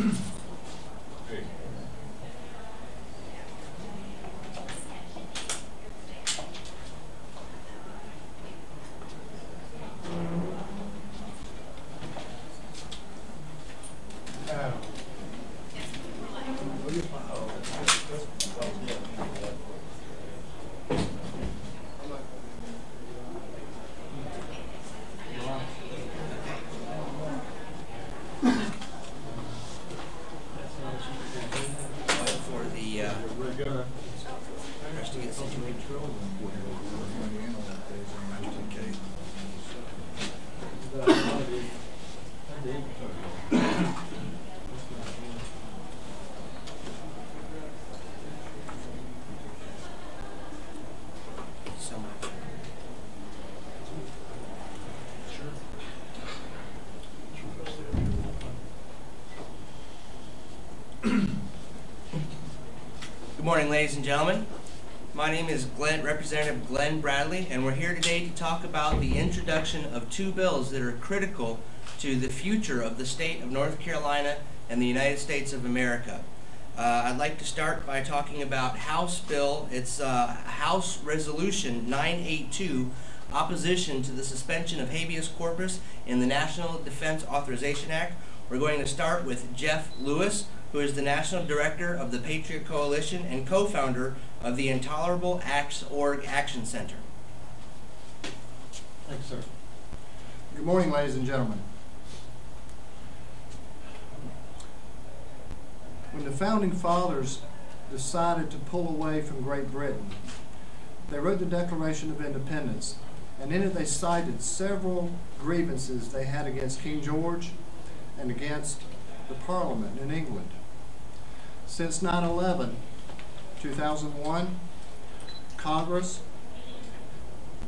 Good morning, ladies and gentlemen. My name is Representative Glen Bradley, and we're here today to talk about the introduction of two bills that are critical to the future of the state of North Carolina and the United States of America. I'd like to start by talking about House Bill. It's House Resolution 982, opposition to the suspension of habeas corpus in the National Defense Authorization Act. We're going to start with Jeff Lewis, who is the National Director of the Patriot Coalition and co-founder of the Intolerable Acts Org Action Center. Thanks, sir. Good morning, ladies and gentlemen. When the Founding Fathers decided to pull away from Great Britain, they wrote the Declaration of Independence, and in it they cited several grievances they had against King George and against the Parliament in England. Since 9/11, 2001, Congress,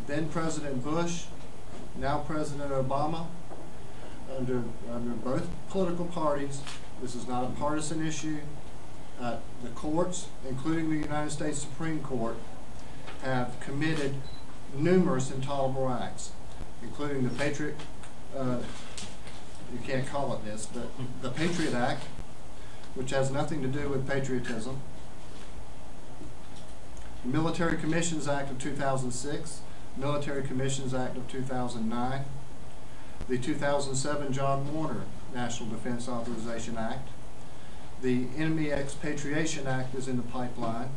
then President Bush, now President Obama, under both political parties, this is not a partisan issue, the courts, including the United States Supreme Court, have committed numerous intolerable acts, including the Patriot, you can't call it this, but the Patriot Act, which has nothing to do with patriotism, the Military Commissions Act of 2006, Military Commissions Act of 2009, the 2007 John Warner National Defense Authorization Act, the Enemy Expatriation Act is in the pipeline,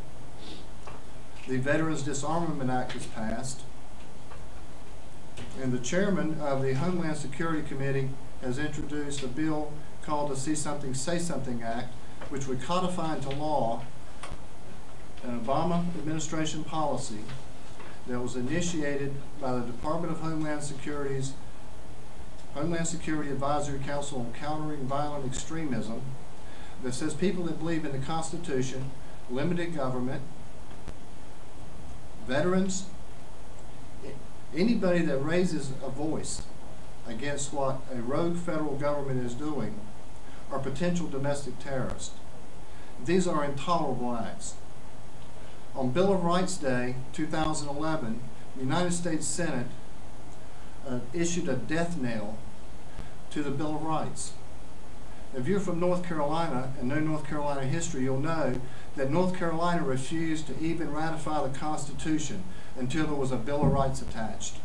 the Veterans Disarmament Act is passed, and the chairman of the Homeland Security Committee has introduced a bill called the See Something, Say Something Act, which would codify into law an Obama administration policy that was initiated by the Department of Homeland Security's Homeland Security Advisory Council on Countering Violent Extremism, that says people that believe in the Constitution, limited government, veterans, anybody that raises a voice against what a rogue federal government is doing are potential domestic terrorists. These are intolerable acts. On Bill of Rights Day, 2011, the United States Senate issued a death knell to the Bill of Rights. If you're from North Carolina and know North Carolina history, you'll know that North Carolina refused to even ratify the Constitution until there was a Bill of Rights attached.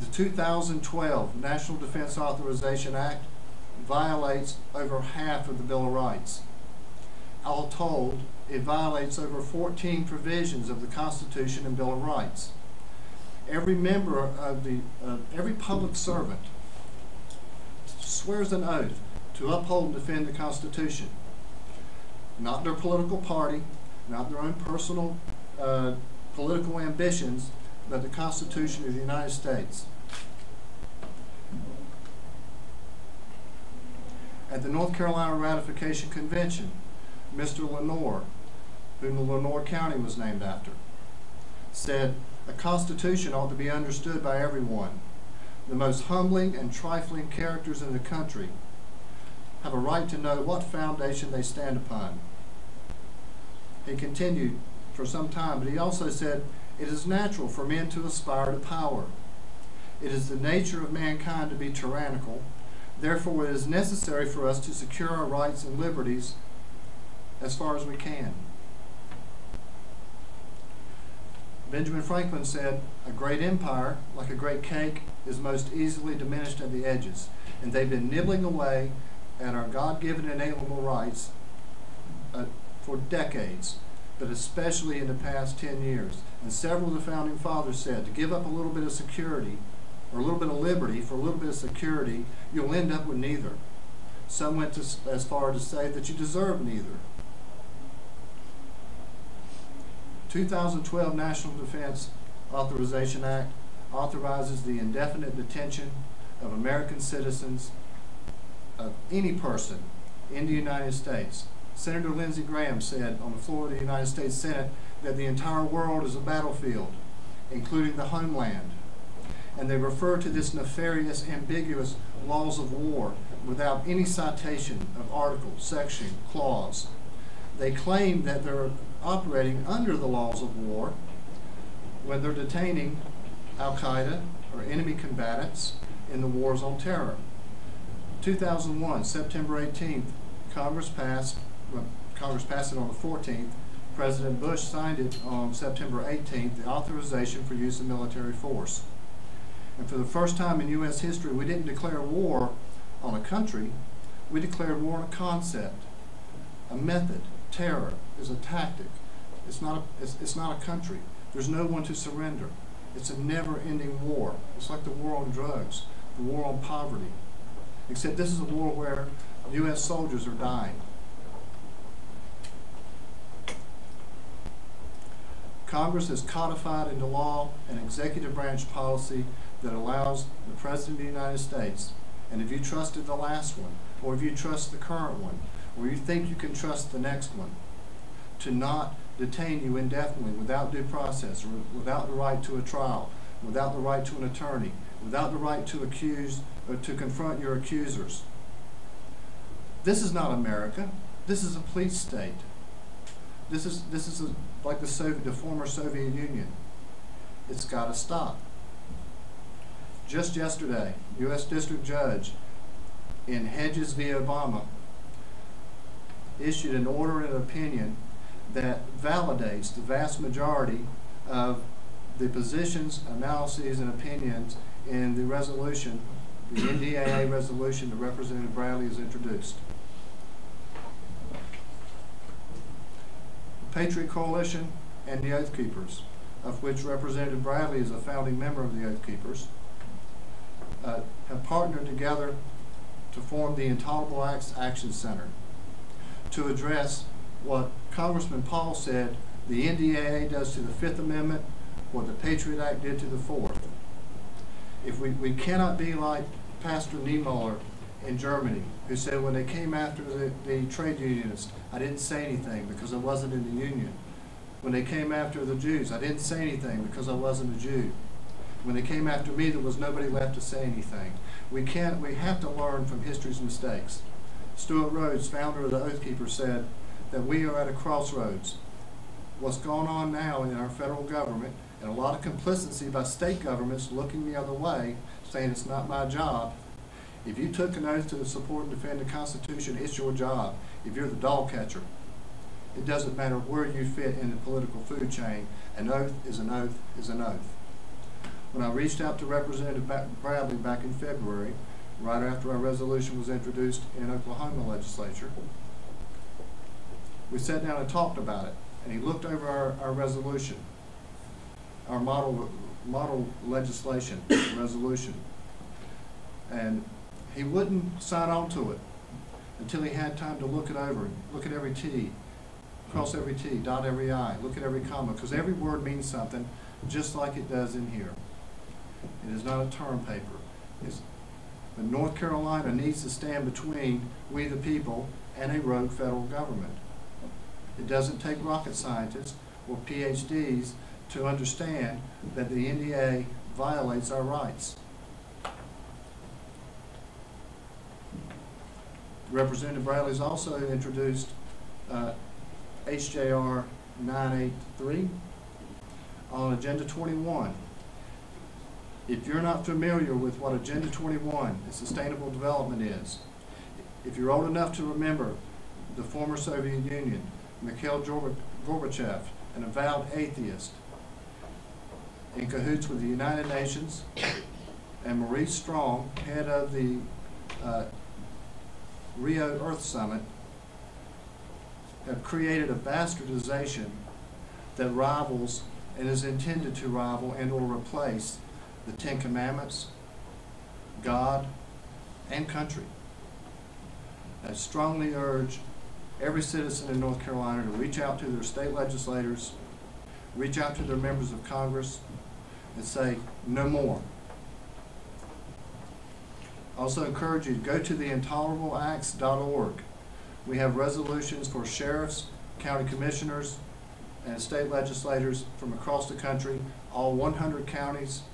The 2012 National Defense Authorization Act violates over half of the Bill of Rights. All told, it violates over 14 provisions of the Constitution and Bill of Rights. Every member of every public servant swears an oath to uphold and defend the Constitution. Not their political party, not their own personal political ambitions, but the Constitution of the United States. At the North Carolina Ratification Convention, Mr. Lenore, whom the Lenore County was named after, said, "A Constitution ought to be understood by everyone. The most humbling and trifling characters in the country have a right to know what foundation they stand upon." He continued for some time, but he also said, "It is natural for men to aspire to power. It is the nature of mankind to be tyrannical. Therefore, it is necessary for us to secure our rights and liberties as far as we can. Benjamin Franklin said, "A great empire, like a great cake, is most easily diminished at the edges." And they've been nibbling away at our God-given inalienable rights for decades, but especially in the past 10 years. And several of the founding fathers said, to give up a little bit of security, or a little bit of liberty for a little bit of security, you'll end up with neither. Some went as far to say that you deserve neither. 2012 National Defense Authorization Act authorizes the indefinite detention of American citizens, of any person in the United States. Senator Lindsey Graham said on the floor of the United States Senate that the entire world is a battlefield, including the homeland. And they refer to this nefarious, ambiguous laws of war without any citation of article, section, clause. They claim that they're operating under the laws of war when they're detaining Al-Qaeda or enemy combatants in the wars on terror. 2001, September 18th, Congress passed it on the 14th. President Bush signed it on September 18th, the authorization for use of military force. And for the first time in U.S. history, we didn't declare war on a country, we declared war on a concept, a method. Terror is a tactic. It's not a country. There's no one to surrender. It's a never-ending war. It's like the war on drugs, the war on poverty. Except this is a war where U.S. soldiers are dying. Congress has codified into law an executive branch policy that allows the President of the United States, and if you trusted the last one, or if you trust the current one, or you think you can trust the next one, to not detain you indefinitely without due process, or without the right to a trial, without the right to an attorney, without the right to accuse or to confront your accusers. This is not America. This is a police state. This is like the former Soviet Union. It's got to stop. Just yesterday, U.S. District Judge in Hedges v. Obama issued an order and opinion that validates the vast majority of the positions, analyses, and opinions in the resolution, the NDAA resolution that Representative Bradley has introduced. The Patriot Coalition and the Oath Keepers, of which Representative Bradley is a founding member of the Oath Keepers, have partnered together to form the Intolerable Acts Action Center to address what Congressman Paul said the NDAA does to the Fifth Amendment, what the Patriot Act did to the Fourth. If we cannot be like Pastor Niemöller in Germany, who said when they came after the trade unionists, I didn't say anything because I wasn't in the union. When they came after the Jews, I didn't say anything because I wasn't a Jew. When they came after me, there was nobody left to say anything. We have to learn from history's mistakes. Stuart Rhodes, founder of the Oath Keepers, said that we are at a crossroads. What's going on now in our federal government, and a lot of complicity by state governments looking the other way, saying it's not my job. If you took an oath to support and defend the Constitution, it's your job. If you're the dog catcher, it doesn't matter where you fit in the political food chain. An oath is an oath is an oath. When I reached out to Representative Bradley back in February, right after our resolution was introduced in Oklahoma Legislature, we sat down and talked about it, and he looked over our resolution, our model legislation resolution, and he wouldn't sign on to it until he had time to look it over, look at every T, cross every T, dot every I, look at every comma, because every word means something, just like it does in here. It is not a term paper. But North Carolina needs to stand between we the people and a rogue federal government. It doesn't take rocket scientists or PhDs to understand that the NDAA violates our rights. Representative Bradley's also introduced HJR 983 on Agenda 21. If you're not familiar with what Agenda 21 and Sustainable Development is, if you're old enough to remember the former Soviet Union, Mikhail Gorbachev, an avowed atheist, in cahoots with the United Nations, and Maurice Strong, head of the Rio Earth Summit, have created a bastardization that rivals and is intended to rival and or replace the Ten Commandments, God, and country. I strongly urge every citizen in North Carolina to reach out to their state legislators, reach out to their members of Congress, and say, no more. I also encourage you to go to the intolerableacts.org. We have resolutions for sheriffs, county commissioners, and state legislators from across the country, all 100 counties,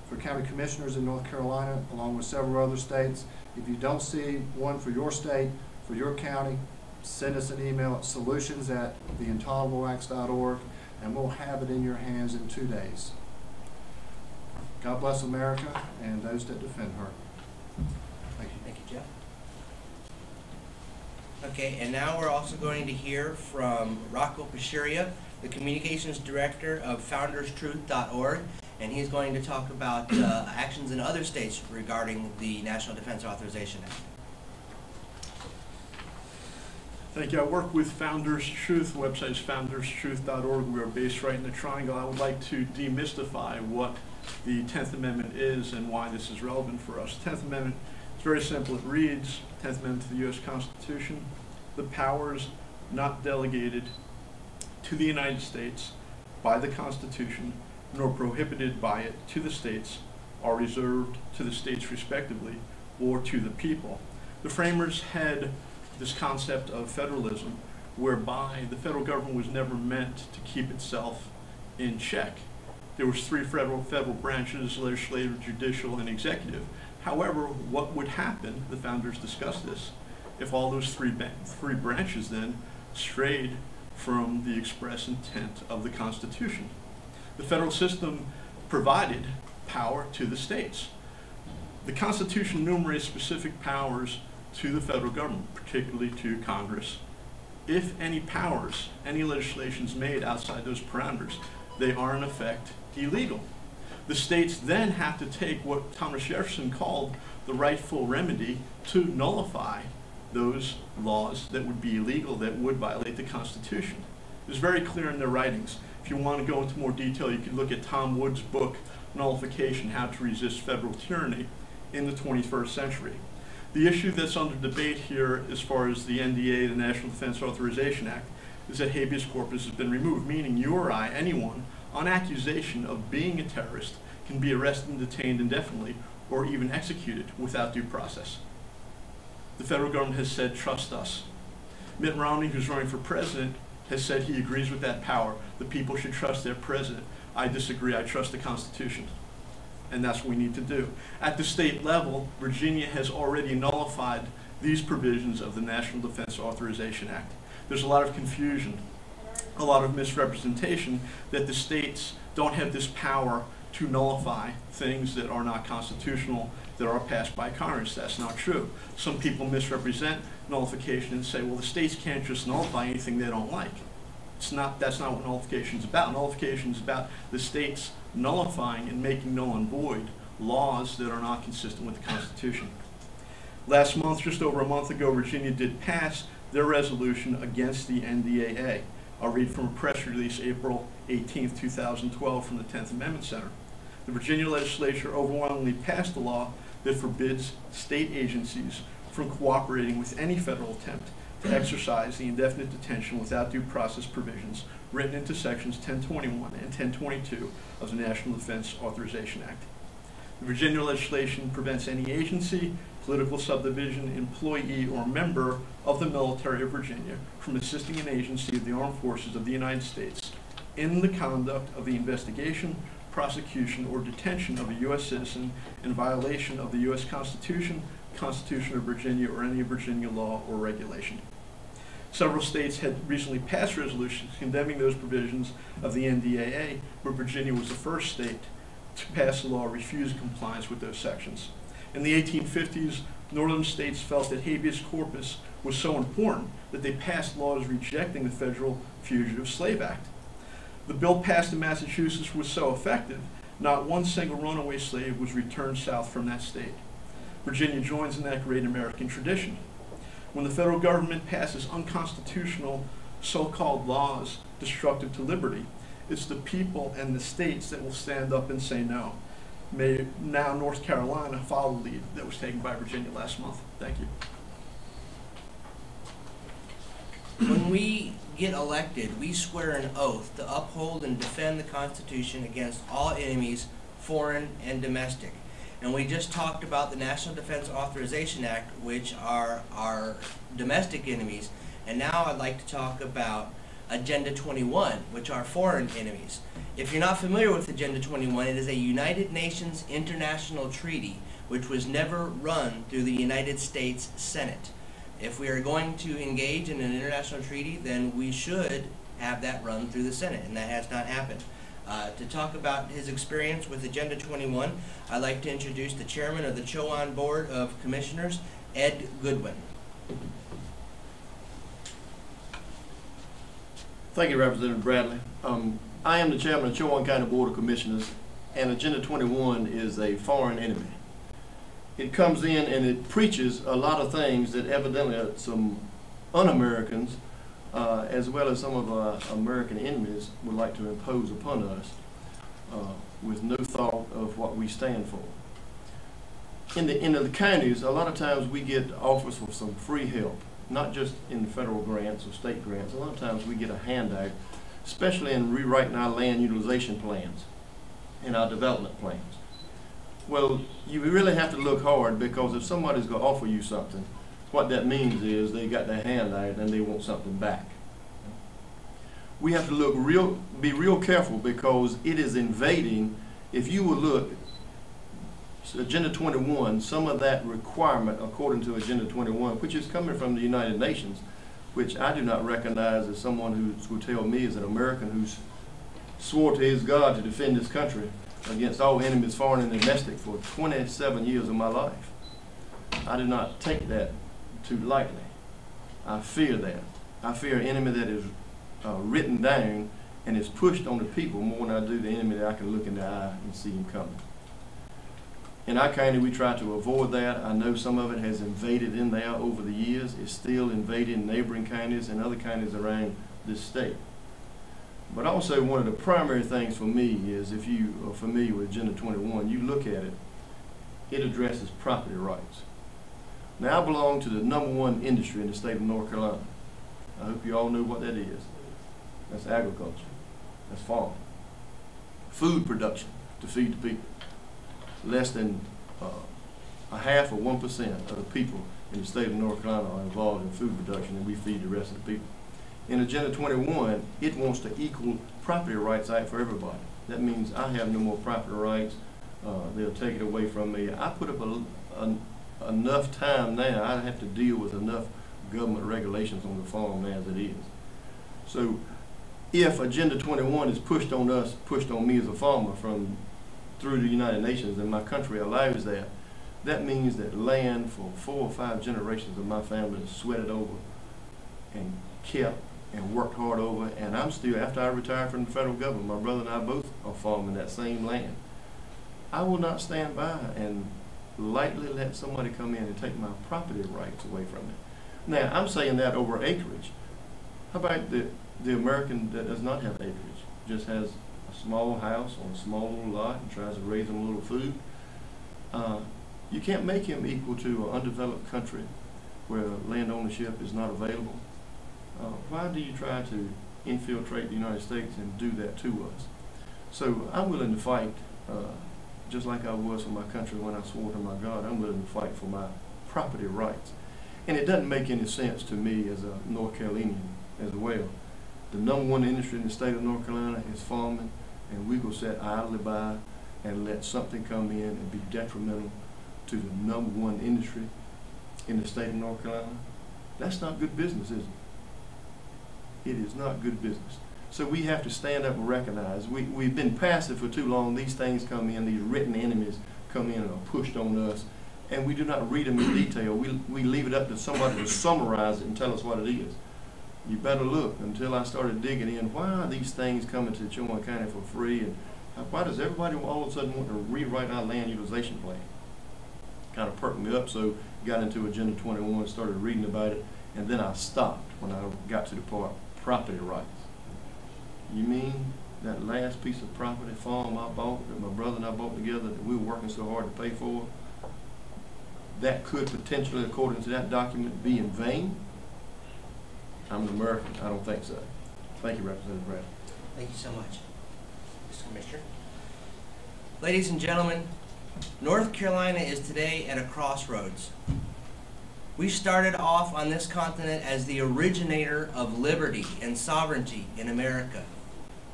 for county commissioners in North Carolina, along with several other states. If you don't see one for your state, for your county, send us an email at solutions@theintolerableacts.org, and we'll have it in your hands in 2 days. God bless America and those that defend her. Thank you. Thank you, Jeff. Okay, and now we're also going to hear from Rocco Pasciria, the Communications Director of FoundersTruth.org, and he's going to talk about actions in other states regarding the National Defense Authorization Act. Thank you. I work with Founders Truth. The website is FoundersTruth.org. We are based right in the Triangle. I would like to demystify what the 10th Amendment is and why this is relevant for us. The 10th Amendment is very simple. It reads, 10th Amendment to the U.S. Constitution, the powers not delegated to the United States by the Constitution nor prohibited by it to the states are reserved to the states respectively or to the people. The framers had this concept of federalism whereby the federal government was never meant to keep itself in check. There was three federal branches, legislative, judicial, and executive. However, what would happen, the founders discussed this, if all those three branches then strayed from the express intent of the Constitution? The federal system provided power to the states. The Constitution enumerates specific powers to the federal government, particularly to Congress. If any powers, any legislations made outside those parameters, they are in effect illegal. The states then have to take what Thomas Jefferson called the rightful remedy to nullify those laws that would be illegal, that would violate the Constitution. It was very clear in their writings. If you want to go into more detail, you could look at Tom Wood's book, Nullification, How to Resist Federal Tyranny in the 21st Century. The issue that's under debate here as far as the NDAA, the National Defense Authorization Act, is that habeas corpus has been removed, meaning you or I, anyone, on accusation of being a terrorist can be arrested and detained indefinitely or even executed without due process. The federal government has said, trust us. Mitt Romney, who's running for president, has said he agrees with that power. The people should trust their president. I disagree. I trust the Constitution. And that's what we need to do. At the state level, Virginia has already nullified these provisions of the National Defense Authorization Act. There's a lot of confusion, a lot of misrepresentation that the states don't have this power to nullify things that are not constitutional, that are passed by Congress. That's not true. Some people misrepresent nullification and say, well, the states can't just nullify anything they don't like. That's not what nullification is about. Nullification is about the states nullifying and making null and void laws that are not consistent with the Constitution. Last month, just over a month ago, Virginia did pass their resolution against the NDAA. I'll read from a press release April 18, 2012 from the 10th Amendment Center. The Virginia legislature overwhelmingly passed a law that forbids state agencies from cooperating with any federal attempt to exercise the indefinite detention without due process provisions written into sections 1021 and 1022 of the National Defense Authorization Act. The Virginia legislation prevents any agency, political subdivision, employee, or member of the military of Virginia from assisting an agency of the armed forces of the United States in the conduct of the investigation, prosecution, or detention of a U.S. citizen in violation of the U.S. Constitution, Constitution of Virginia, or any Virginia law or regulation. Several states had recently passed resolutions condemning those provisions of the NDAA, but Virginia was the first state to pass a law refusing compliance with those sections. In the 1850s, northern states felt that habeas corpus was so important that they passed laws rejecting the Federal Fugitive Slave Act. The bill passed in Massachusetts was so effective, not one single runaway slave was returned south from that state. Virginia joins in that great American tradition. When the federal government passes unconstitutional so-called laws destructive to liberty, it's the people and the states that will stand up and say no. May now North Carolina follow the lead that was taken by Virginia last month. Thank you. When we get elected, we swear an oath to uphold and defend the Constitution against all enemies, foreign and domestic. And we just talked about the National Defense Authorization Act, which are our domestic enemies. And now I'd like to talk about Agenda 21, which are foreign enemies. If you're not familiar with Agenda 21, it is a United Nations international treaty which was never run through the United States Senate. If we are going to engage in an international treaty, then we should have that run through the Senate, and that has not happened. To talk about his experience with Agenda 21, I'd like to introduce the chairman of the Chowan Board of Commissioners, Ed Goodwin. Thank you, Representative Bradley. I am the chairman of the Chowan County Board of Commissioners, and Agenda 21 is a foreign enemy. It comes in and it preaches a lot of things that evidently some un-Americans, as well as some of our American enemies, would like to impose upon us with no thought of what we stand for. In the counties, a lot of times we get offers for some free help, not just in federal grants or state grants. A lot of times we get a handout, especially in rewriting our land utilization plans and our development plans. Well, you really have to look hard, because if somebody's going to offer you something, what that means is they got their hand out and they want something back. We have to be real careful, because it is invading. If you will look, Agenda 21, some of that requirement according to Agenda 21, which is coming from the United Nations, which I do not recognize as someone who will tell me as an American who's swore to his God to defend this country against all enemies, foreign and domestic, for 27 years of my life. I do not take that too lightly. I fear that. I fear an enemy that is written down and is pushed on the people more than I do the enemy that I can look in the eye and see him coming. In our county, we try to avoid that. I know some of it has invaded in there over the years. It's still invading neighboring counties and other counties around this state. But also, one of the primary things for me is, if you are familiar with Agenda 21, you look at it, it addresses property rights. Now, I belong to the #1 industry in the state of North Carolina. I hope you all know what that is. That's agriculture. That's farming. Food production to feed the people. Less than a half or 1% of the people in the state of North Carolina are involved in food production, and we feed the rest of the people. In Agenda 21, it wants to equal property rights out for everybody. That means I have no more property rights. They'll take it away from me. I put up enough time now. I have to deal with enough government regulations on the farm as it is. So if Agenda 21 is pushed on us, pushed on me as a farmer through the United Nations, and my country allows that, that means that land for 4 or 5 generations of my family is sweated over and kept and worked hard over, and I'm still, after I retire from the federal government, my brother and I both are farming that same land. I will not stand by and lightly let somebody come in and take my property rights away from me. Now, I'm saying that over acreage. How about the American that does not have acreage, just has a small house on a small little lot and tries to raise them a little food? You can't make him equal to an undeveloped country where land ownership is not available. Why do you try to infiltrate the United States and do that to us? So I'm willing to fight, just like I was for my country when I swore to my God. I'm willing to fight for my property rights. And it doesn't make any sense to me as a North Carolinian as well. The #1 industry in the state of North Carolina is farming, and we go sit idly by and let something come in and be detrimental to the #1 industry in the state of North Carolina. That's not good business, is it? It is not good business. So we have to stand up and recognize. We've been passive for too long. These things come in, these written enemies come in and are pushed on us, and we do not read them in detail. We leave it up to somebody to summarize it and tell us what it is. You better look. Until I started digging in, why are these things coming to Chihuahua County for free, and why does everybody all of a sudden want to rewrite our land utilization plan? Kind of perked me up, so got into Agenda 21, started reading about it, and then I stopped when I got to the part, property rights. You mean that last piece of property, farm I bought, that my brother and I bought together, that we were working so hard to pay for, that could potentially, according to that document, be in vain? I'm an American. I don't think so. Thank you, Representative Bradley. Thank you so much, Mr. Commissioner. Ladies and gentlemen, North Carolina is today at a crossroads. We started off on this continent as the originator of liberty and sovereignty in America.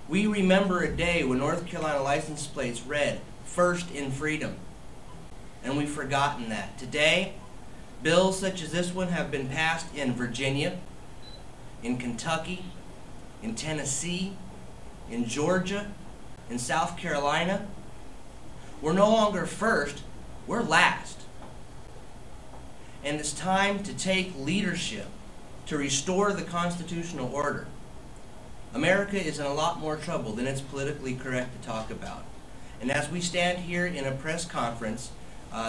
We remember a day when North Carolina license plates read, "First in Freedom," and we've forgotten that. Today, bills such as this one have been passed in Virginia, in Kentucky, in Tennessee, in Georgia, in South Carolina. We're no longer first, we're last. And it's time to take leadership to restore the constitutional order. America is in a lot more trouble than it's politically correct to talk about. And as we stand here in a press conference,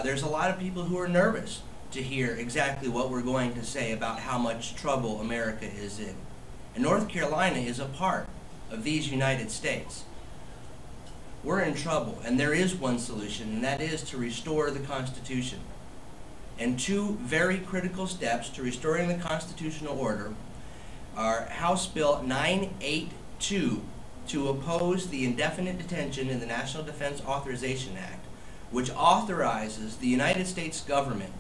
there's a lot of people who are nervous to hear exactly what we're going to say about how much trouble America is in. And North Carolina is a part of these United States. We're in trouble, and there is one solution, and that is to restore the Constitution. And two very critical steps to restoring the constitutional order are House Bill 982 to oppose the indefinite detention in the National Defense Authorization Act, which authorizes the United States government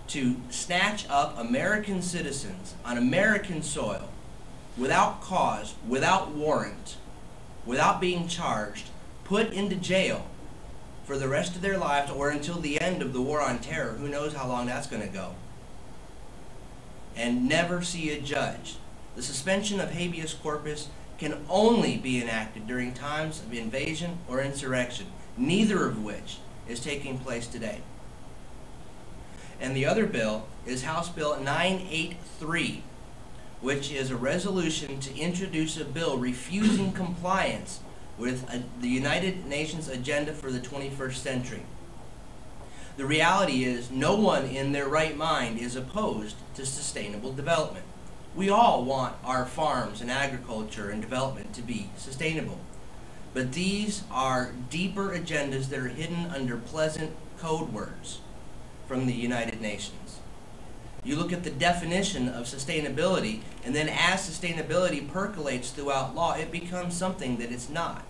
to snatch up American citizens on American soil without cause, without warrant, without being charged, put into jail for the rest of their lives or until the end of the war on terror. Who knows how long that's going to go. And never see a judge. The suspension of habeas corpus can only be enacted during times of invasion or insurrection, neither of which is taking place today. And the other bill is House Bill 983, which is a resolution to introduce a bill refusing compliance with the United Nations agenda for the 21st century. The reality is no one in their right mind is opposed to sustainable development. We all want our farms and agriculture and development to be sustainable. But these are deeper agendas that are hidden under pleasant code words from the United Nations. You look at the definition of sustainability, and then as sustainability percolates throughout law, it becomes something that it's not.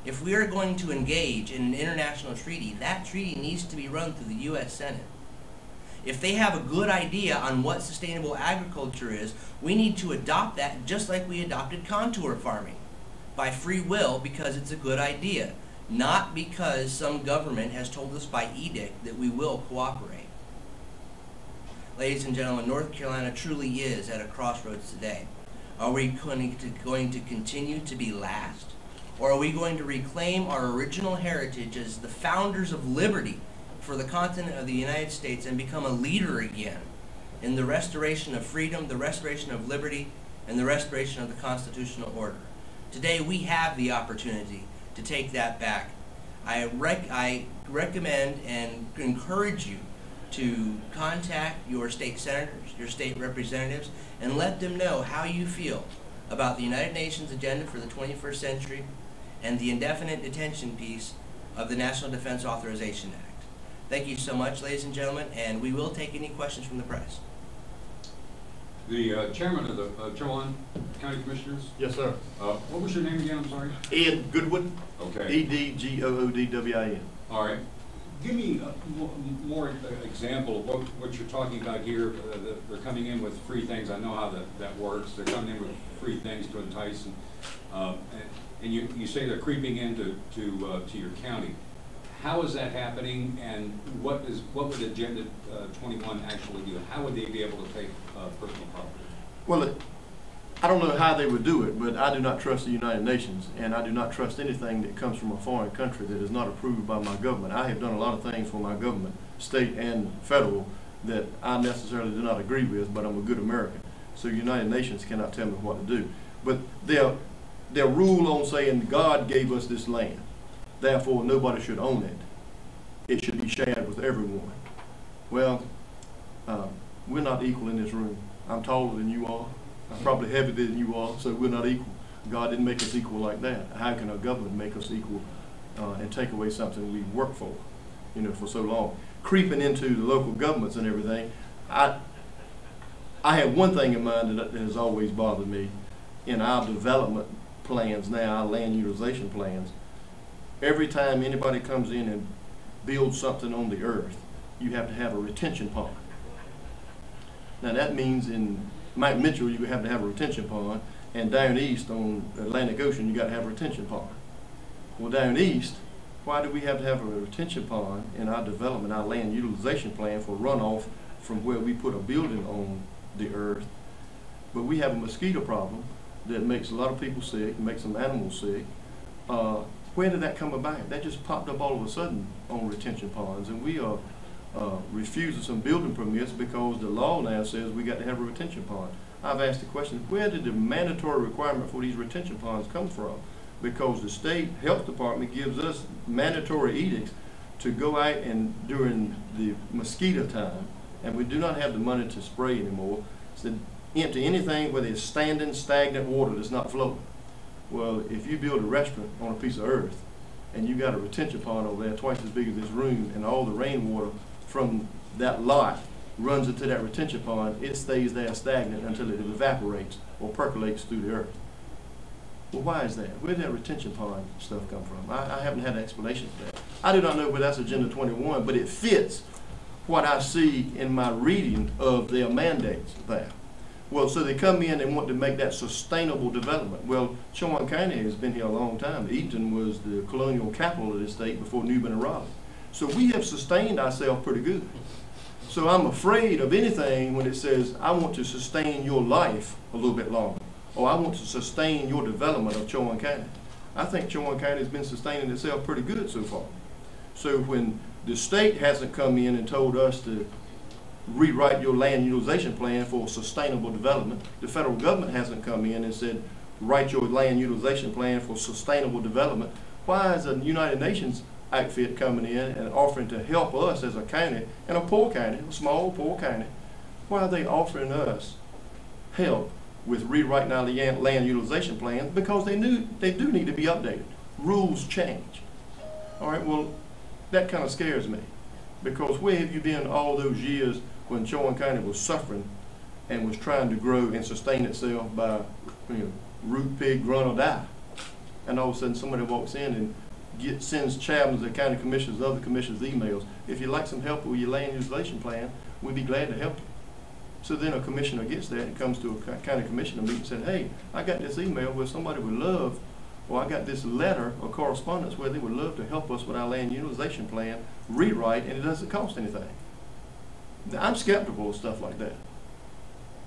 If we are going to engage in an international treaty, that treaty needs to be run through the U.S. Senate. If they have a good idea on what sustainable agriculture is, we need to adopt that just like we adopted contour farming, by free will because it's a good idea, not because some government has told us by edict that we will cooperate. Ladies and gentlemen, North Carolina truly is at a crossroads today. Are we going to continue to be last? Or are we going to reclaim our original heritage as the founders of liberty for the continent of the United States and become a leader again in the restoration of freedom, the restoration of liberty, and the restoration of the constitutional order? Today we have the opportunity to take that back. I recommend and encourage you to contact your state senators, your state representatives, and let them know how you feel about the United Nations agenda for the 21st century and the indefinite detention piece of the National Defense Authorization Act. Thank you so much, ladies and gentlemen, and we will take any questions from the press. The chairman of the Chihuahua County Commissioners. Yes, sir. What was your name again? I'm sorry. Ed Goodwin. Okay. E-D-G-O-O-D-W-I-N. All right. Give me more example of what you're talking about here. They're coming in with free things. I know how that works. They're coming in with free things to entice, and you say they're creeping into your county. How is that happening, and what would Agenda 21 actually do? How would they be able to take personal property? Well, I don't know how they would do it, but I do not trust the United Nations, and I do not trust anything that comes from a foreign country that is not approved by my government. I have done a lot of things for my government, state and federal, that I necessarily do not agree with, but I'm a good American. So the United Nations cannot tell me what to do. But their rule on saying God gave us this land, therefore nobody should own it. It should be shared with everyone. Well, we're not equal in this room. I'm taller than you are. I'm probably heavier than you are, so we're not equal. God didn't make us equal like that. How can a government make us equal and take away something we work for, for so long? Creeping into the local governments and everything, I have one thing in mind that has always bothered me in our development plans now, our land utilization plans. Every time anybody comes in and builds something on the earth, you have to have a retention pond. Now that means in Mike Mitchell, you have to have a retention pond, and down east on Atlantic Ocean, you got to have a retention pond. Well, down east, why do we have to have a retention pond in our development, our land utilization plan for runoff from where we put a building on the earth? But we have a mosquito problem that makes a lot of people sick, makes some animals sick. Where did that come about? That just popped up all of a sudden on retention ponds, and we are refusing some building permits because the law now says we got to have a retention pond. I've asked the question, where did the mandatory requirement for these retention ponds come from? Because the state health department gives us mandatory edicts to go out and during the mosquito time, and we do not have the money to spray anymore, so empty anything where there's standing stagnant water that's not flowing. Well, if you build a restaurant on a piece of earth and you got a retention pond over there twice as big as this room, and all the rainwater from that lot runs into that retention pond, it stays there stagnant until it evaporates or percolates through the earth. Well, why is that? Where did that retention pond stuff come from? I haven't had an explanation for that. I do not know whether that's Agenda 21, but it fits what I see in my reading of their mandates there. Well, so they come in and want to make that sustainable development. Well, Chowan County has been here a long time. Eaton was the colonial capital of this state before Newbern and Raleigh. So we have sustained ourselves pretty good. So I'm afraid of anything when it says, I want to sustain your life a little bit longer, or I want to sustain your development of Chowan County. I think Chowan County has been sustaining itself pretty good so far. So when the state hasn't come in and told us to rewrite your land utilization plan for sustainable development, the federal government hasn't come in and said, write your land utilization plan for sustainable development, why is a United Nations outfit coming in and offering to help us as a county, and a poor county, a small poor county, why are they offering us help with rewriting our land utilization plans? Because they do need to be updated. Rules change. All right, well, that kind of scares me, because where have you been all those years when Chowan County was suffering and was trying to grow and sustain itself by root, pig, grunt, or die? And all of a sudden somebody walks in and sends chairmen, the county commissioners, other commissioners emails. If you'd like some help with your land utilization plan, we'd be glad to help you. So then a commissioner gets that and comes to a county commissioner meeting and said, hey, I got this email where somebody would love, or I got this letter or correspondence where they would love to help us with our land utilization plan rewrite, and it doesn't cost anything. Now, I'm skeptical of stuff like that.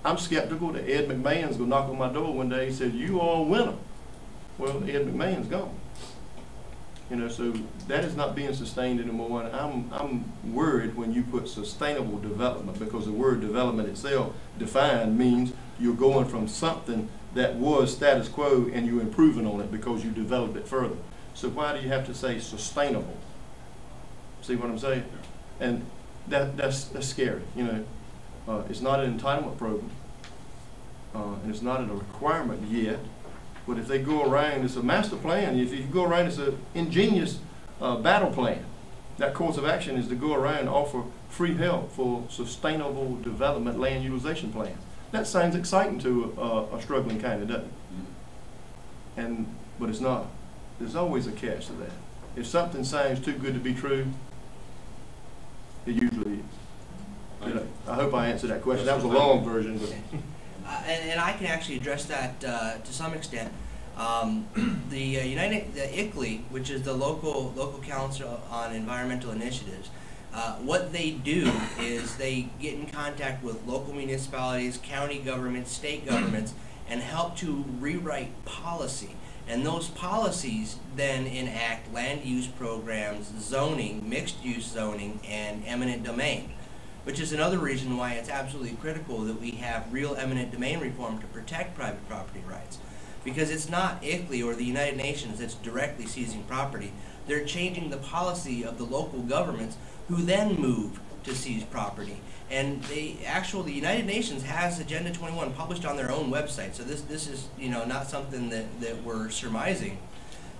I'm skeptical that Ed McMahon's going to knock on my door one day and say, you are a winner. Well, Ed McMahon's gone. So that is not being sustained anymore. And I'm worried when you put sustainable development, because the word development itself defined means you're going from something that was status quo and you're improving on it because you developed it further. So why do you have to say sustainable? See what I'm saying? And that's scary. It's not an entitlement program, and it's not a requirement yet. But if they go around, it's a master plan. If you go around, it's an ingenious battle plan. That course of action is to go around and offer free help for sustainable development land utilization plans. That sounds exciting to a struggling county, doesn't it? But it's not. There's always a catch to that. If something sounds too good to be true, it usually is. I hope I answered that question. That was a long version. But and I can actually address that to some extent. The ICLEI, which is the local council on environmental initiatives, what they do is they get in contact with local municipalities, county governments, state governments, and help to rewrite policy. And those policies then enact land use programs, zoning, mixed use zoning, and eminent domain, which is another reason why it's absolutely critical that we have real eminent domain reform to protect private property rights. Because it's not ICLEI or the United Nations that's directly seizing property. They're changing the policy of the local governments who then move to seize property. And the United Nations has Agenda 21 published on their own website. So this is, not something that we're surmising.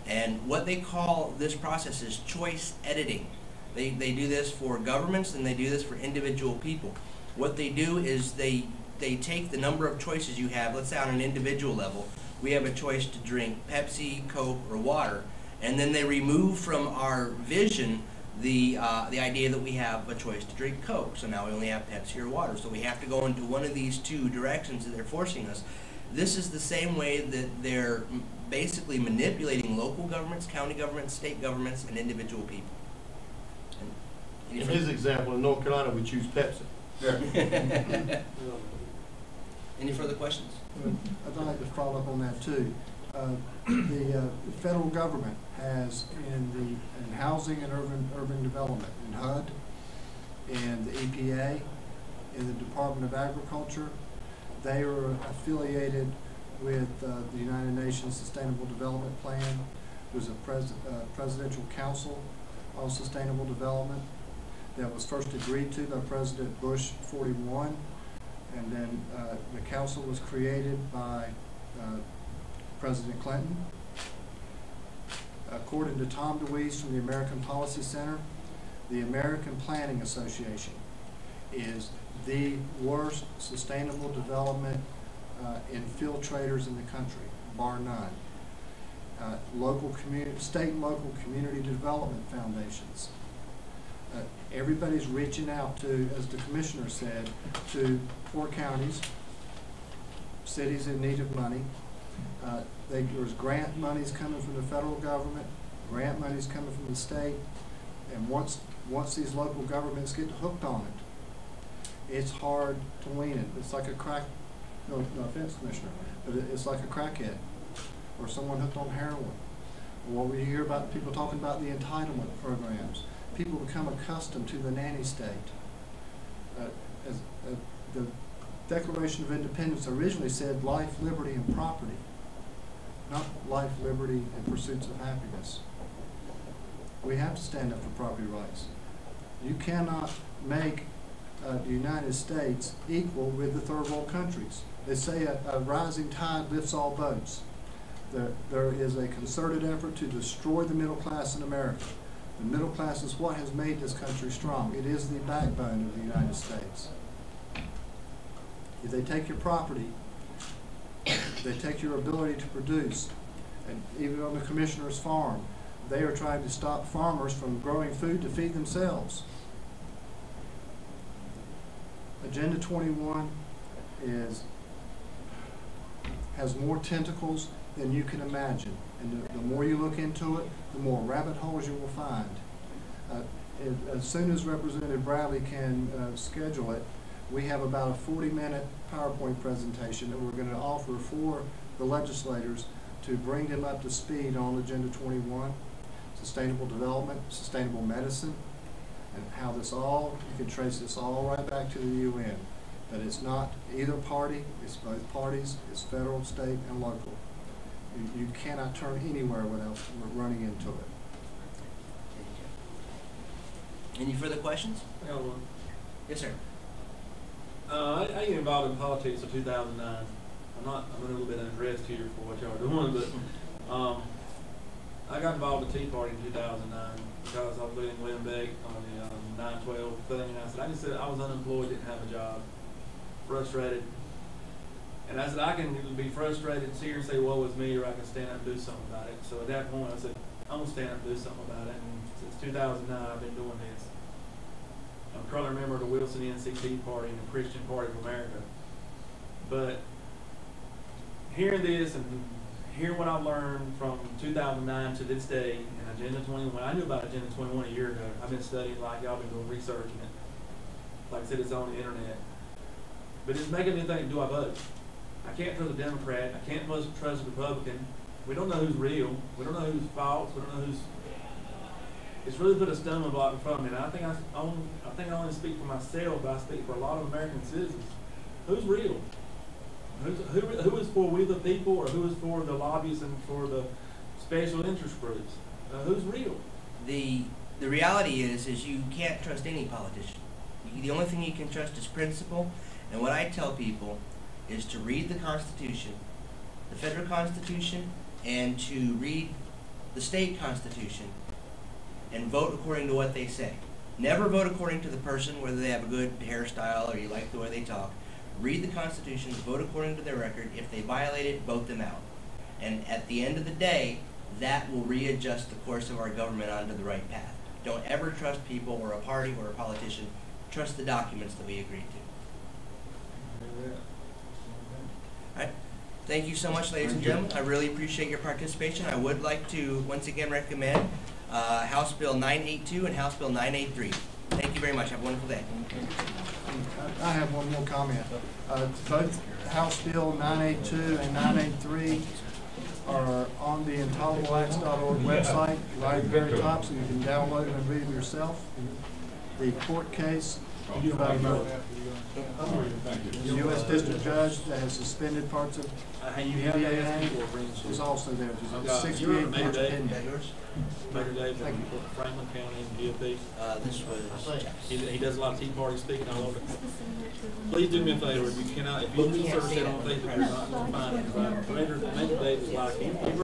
And what they call this process is choice editing. They do this for governments and they do this for individual people. What they do is they take the number of choices you have, let's say on an individual level, we have a choice to drink Pepsi, Coke, or water, and then they remove from our vision the idea that we have a choice to drink Coke. So now we only have Pepsi or water. So we have to go into one of these two directions that they're forcing us. This is the same way that they're basically manipulating local governments, county governments, state governments, and individual people. In his example, in North Carolina, we choose Pepsi. Any further questions? I'd like to follow up on that too. The federal government has in housing and urban development, in HUD, in the EPA, in the Department of Agriculture, they are affiliated with the United Nations Sustainable Development Plan. There's a Presidential Council on Sustainable Development that was first agreed to by President Bush 41, and then the council was created by President Clinton. According to Tom DeWeese from the American Policy Center, the American Planning Association is the worst sustainable development infiltrators in the country, bar none. State and local community development foundations. Everybody's reaching out to, as the commissioner said, to poor counties, cities in need of money. There's grant monies coming from the federal government, grant monies coming from the state, and once these local governments get hooked on it, it's hard to wean it. It's like a crack, no offense, Commissioner, but it's like a crackhead or someone hooked on heroin. Or what we hear about people talking about the entitlement programs. People become accustomed to the nanny state. The Declaration of Independence originally said life, liberty, and property, not life, liberty, and pursuits of happiness. We have to stand up for property rights. You cannot make the United States equal with the third world countries. They say a rising tide lifts all boats. There is a concerted effort to destroy the middle class in America. The middle class is what has made this country strong. It is the backbone of the United States. If they take your property, they take your ability to produce, and even on the commissioner's farm, they are trying to stop farmers from growing food to feed themselves. Agenda 21 has more tentacles than you can imagine. And the more you look into it, the more rabbit holes you will find. As soon as Representative Bradley can schedule it, we have about a 40-minute PowerPoint presentation that we're going to offer for the legislators to bring them up to speed on Agenda 21, sustainable development, sustainable medicine, and how this all, you can trace this all right back to the UN. That it's not either party, it's both parties, it's federal, state, and local. You cannot turn anywhere without running into it. Any further questions? I got one. Yes, sir. I get involved in politics in 2009. I'm a little bit undressed here for what y'all are doing, but I got involved with the Tea Party in 2009 because I was living in Glen Bradley on the 912 thing, and I just said I was unemployed, didn't have a job, frustrated. And I said, I can be frustrated, sit here and say, woe is me, or I can stand up and do something about it. So at that point, I said, I'm going to stand up and do something about it. And since 2009, I've been doing this. I'm currently a member of the Wilson NC Party and the Christian Party of America. But hearing this and hearing what I've learned from 2009 to this day and Agenda 21, I knew about Agenda 21 a year ago. I've been studying like y'all been doing research in it. Like I said, it's on the internet. But it's making me think, do I vote? I can't trust a Democrat. I can't trust a Republican. We don't know who's real. We don't know who's false. We don't know who's. It's really put a stumbling block in front of me. And I think I only speak for myself, but I speak for a lot of American citizens. Who's real? Who is for we the people, or who is for the lobbyists and for the special interest groups? Who's real? The reality is you can't trust any politician. The only thing you can trust is principle. And what I tell people is to read the Constitution, the federal Constitution, and to read the state Constitution and vote according to what they say. Never vote according to the person, whether they have a good hairstyle or you like the way they talk. Read the Constitution, vote according to their record. If they violate it, vote them out. And at the end of the day, that will readjust the course of our government onto the right path. Don't ever trust people or a party or a politician. Trust the documents that we agreed to. All right. Thank you so much, ladies and gentlemen. I really appreciate your participation. I would like to once again recommend House Bill 982 and House Bill 983. Thank you very much. Have a wonderful day. I have one more comment. Both House Bill 982 and 983 are on the intolerableacts.org website, right at the very top, so you can download them and read them yourself. The court case of the U.S. District Judge that has suspended parts of the NDAA is also there. There's 68 parts pending. Major Dave from Franklin County, GOP. This was He does a lot of Tea Party speaking all over. Please do me a favor, if you can search it on Facebook, you're not going to find it. Major Dave is like,